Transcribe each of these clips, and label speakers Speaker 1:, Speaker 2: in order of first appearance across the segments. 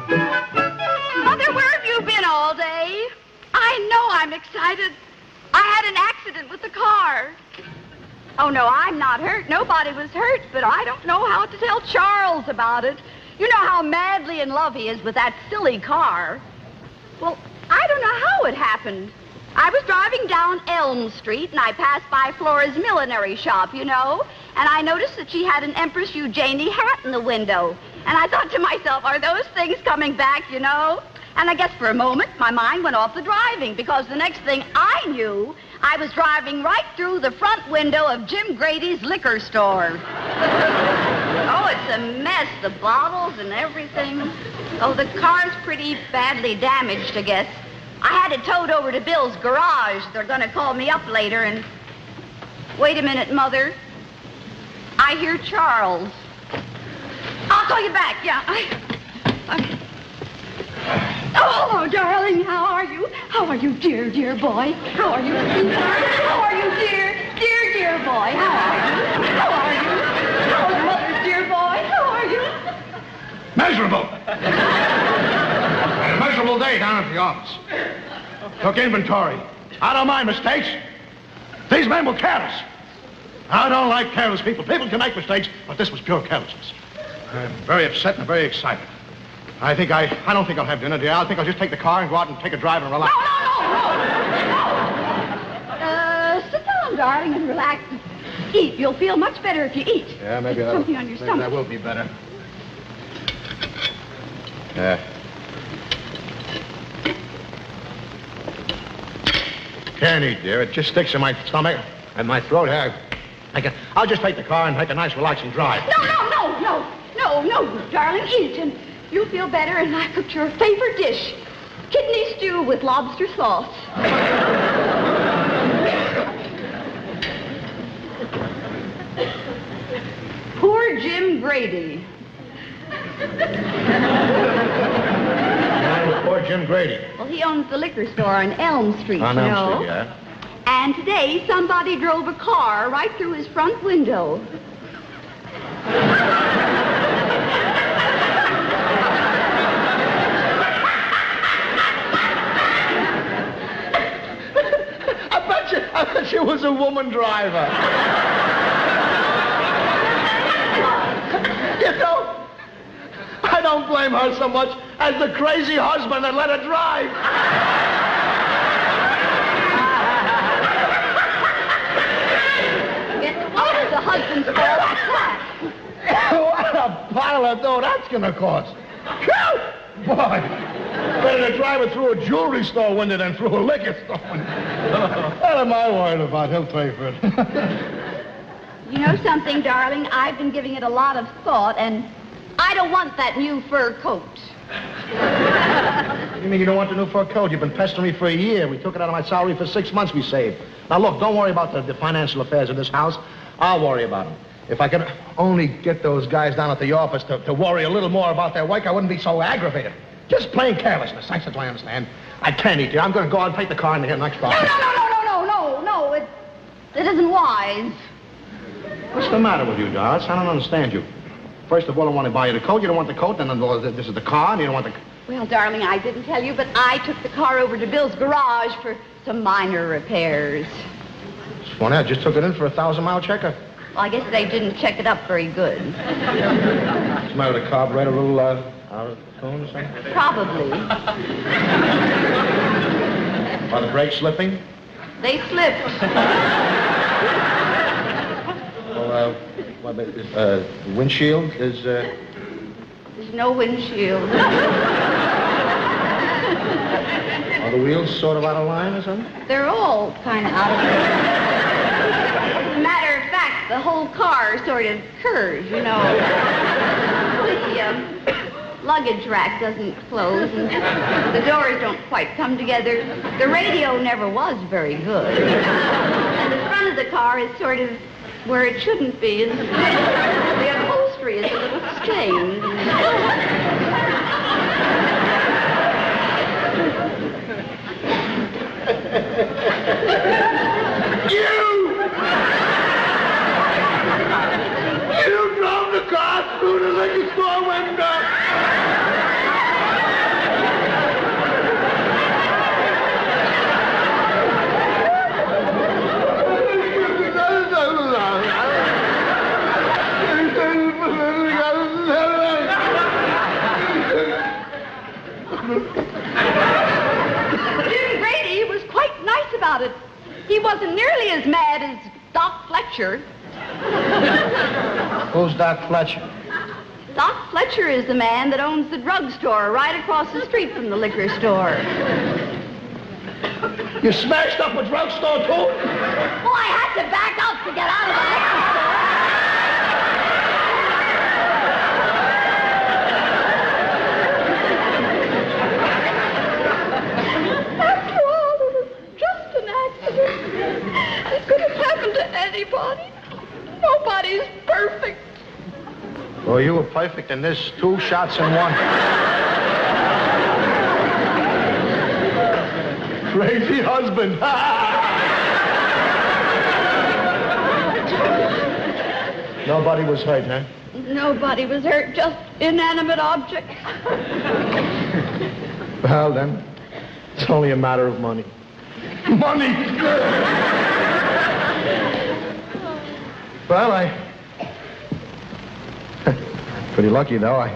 Speaker 1: Mother, where have you been all day? I know I'm excited. I had an accident with the car. Oh, no, I'm not hurt. Nobody was hurt, but I don't know how to tell Charles about it. You know how madly in love he is with that silly car. Well, I don't know how it happened. I was driving down Elm Street, and I passed by Flora's millinery shop, you know, and I noticed that she had an Empress Eugenie hat in the window. And I thought to myself, are those things coming back, you know? And I guess for a moment, my mind went off the driving, because the next thing I knew, I was driving right through the front window of Jim Grady's liquor store. Oh, it's a mess, the bottles and everything. Oh, the car's pretty badly damaged, I guess. I had it towed over to Bill's garage. They're going to call me up later and... Wait a minute, Mother. I hear Charles. I'll call you back, yeah. Oh, hello, darling. How are you? How are you, dear, dear boy? How are you, sweetheart? How are you, dear, dear, dear boy? How are you? How are you? How is Mother's dear boy? How are you?
Speaker 2: Miserable. A miserable day down at the office. Took inventory. I don't mind mistakes. These men were careless. I don't like careless people. People can make mistakes, but this was pure carelessness. I'm very upset and very excited. I don't think I'll have dinner, dear. I think I'll just take the car and go out and take a drive and relax.
Speaker 1: No. Sit down, darling, and relax. Eat. You'll feel much better if you eat.
Speaker 2: Yeah, maybe
Speaker 1: Put something on your stomach.
Speaker 2: that will be better. Can't eat, dear. It just sticks in my stomach and my throat. I'll just take the car and take a nice relaxing drive.
Speaker 1: No, darling, eat, and you'll feel better, and I cooked your favorite dish, kidney stew with lobster sauce. Poor Jim Grady.
Speaker 2: Poor Jim Grady.
Speaker 1: Well, he owns the liquor store on Elm Street,
Speaker 2: On
Speaker 1: you
Speaker 2: Elm
Speaker 1: know.
Speaker 2: Street, yeah.
Speaker 1: And today, somebody drove a car right through his front window.
Speaker 2: I bet you was a woman driver. You know, I don't blame her so much as the crazy husband that let her drive.
Speaker 1: What is the husband's fault?
Speaker 2: What a pile of dough that's gonna cost. Phew! Boy, better to drive it through a jewelry store window than through a liquor store window. What am I worried about? He'll pay for it.
Speaker 1: You know something, darling? I've been giving it a lot of thought, and I don't want that new fur coat.
Speaker 2: You mean you don't want the new fur coat? You've been pestering me for a year. We took it out of my salary for 6 months we saved. Now, look, don't worry about the financial affairs of this house. I'll worry about them. If I could only get those guys down at the office to worry a little more about their work, I wouldn't be so aggravated. Just plain carelessness. I said, I understand. I can't eat, dear. I'm going to go out and take the car in here next Friday.
Speaker 1: No. It isn't wise.
Speaker 2: What's the matter with you, Doris? I don't understand you. First of all, I want to buy you the coat. You don't want the coat. Then this is the car, and you don't want the...
Speaker 1: Well, darling, I didn't tell you, but I took the car over to Bill's garage for some minor repairs.
Speaker 2: It's funny. I just took it in for a 1,000-mile checker.
Speaker 1: Well, I guess they didn't check it up very good.
Speaker 2: What's the matter with the carburetor? A little, out of tune or something?
Speaker 1: Probably.
Speaker 2: Are the brakes slipping?
Speaker 1: They slipped.
Speaker 2: Well, the windshield is,
Speaker 1: There's no windshield.
Speaker 2: Are the wheels sort of out of line or something?
Speaker 1: They're all kind of out of line. As a matter of fact, the whole car sort of curves, you know. The luggage rack doesn't close, and the doors don't quite come together. The radio never was very good. And the front of the car is sort of where it shouldn't be, and the upholstery is a little stained.
Speaker 2: You drove the car through the liquor store window!
Speaker 1: Jim Grady was quite nice about it. He wasn't nearly as mad as Doc Fletcher.
Speaker 2: Who's Doc Fletcher?
Speaker 1: Doc Fletcher is the man that owns the drugstore right across the street from the liquor store.
Speaker 2: You smashed up a drugstore, too?
Speaker 1: Well, I had to back up to get out of the liquor store. After all, it was just an accident. It could have happened to anybody. Nobody's perfect.
Speaker 2: Well, you were perfect in this. 2 shots in 1. Crazy husband. Nobody was hurt, huh?
Speaker 1: Nobody was hurt, just inanimate objects.
Speaker 2: Well, then, it's only a matter of money. Money! Well, pretty lucky, though.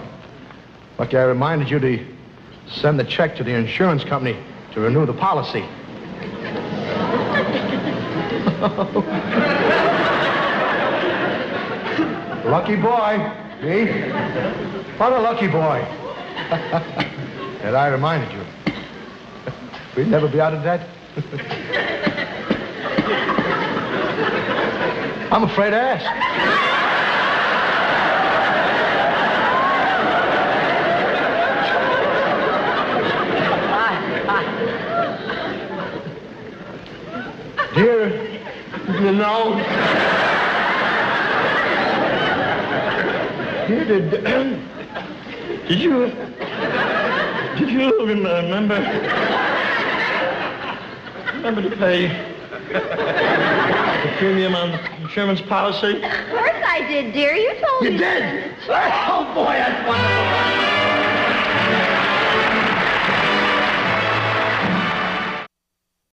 Speaker 2: Lucky I reminded you to send the check to the insurance company to renew the policy. Lucky boy, me? What a lucky boy. And I reminded you. We'd never be out of debt. I'm afraid to ask. Dear, no. Dear, did you remember to pay the premium on the insurance policy?
Speaker 1: Of course I did, dear. You told me.
Speaker 2: You did? Oh, boy, that's wonderful.